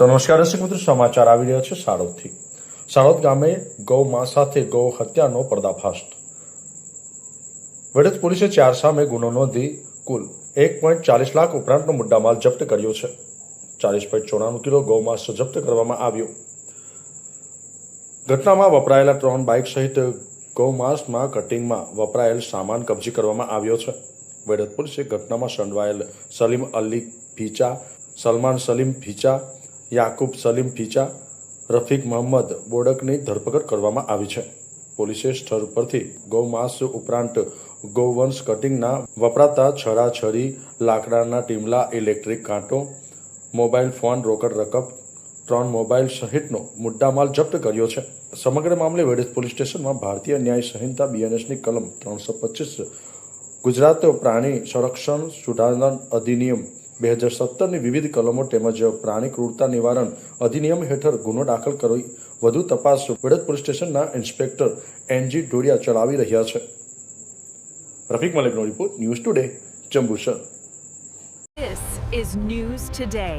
તો નમસ્કાર દર્શક મિત્રો, સમાચાર આવી રહ્યા છે સાળોદથી। સાળોદ ગામે ગૌ મા સાથે ગૌ હત્યાનો પર્દાફાશ। વડોદ પોલીસે 4 સામે ગુનો નોંધી કુલ 1.40 લાખ ઉપરાંતનો મુદ્દામાલ જપ્ત કર્યો છે। 40.94 કિલો ગૌમાંસ જપ્ત કરવામાં આવ્યો। ઘટનામાં વપરાયેલા 3 બાઇક સહિત ગૌમાંસમાં કટિંગમાં વપરાયેલ સામાન કબજે કરવામાં આવ્યો છે। વડોદ પોલીસે ઘટનામાં સંડવાયેલ સલીમ અલી ભીચા, સલમાન સલીમ ભીચા, યાકુબ સલીમ ભીચા, રફીક મોહમ્મદ બોડકની ધરપકડ કરવામાં આવી છે। પોલીસે સ્થળ પરથી ગૌમાંસ ઉપરાંત ગૌવંશ કટિંગના વપરાતા છરી, લાકડાના ટીમલા, ઇલેક્ટ્રિક કાંટો, મોબાઈલ ફોન, રોકડ રકમ, 3 મોબાઈલ સહિતનો મુદ્દામાલ જપ્ત કર્યો છે। સમગ્ર મામલે વડોદ પોલીસ સ્ટેશનમાં ભારતીય ન્યાય સંહિતા બીએનએસની કલમ 325, ગુજરાત પ્રાણી સંરક્ષણ સુધારણા અધિનિયમ 2017ની વિવિધ કલમો તેમજ પ્રાણી ક્રૂરતા નિવારણ અધિનિયમ હેઠળ ગુનો દાખલ કરી વધુ તપાસ વડોદ પોલીસ સ્ટેશનના ઇન્સ્પેક્ટર એનજી ડોડિયા ચલાવી રહ્યા છે। રફીક મલિકનો report, news today, Jambusar. This is News Today.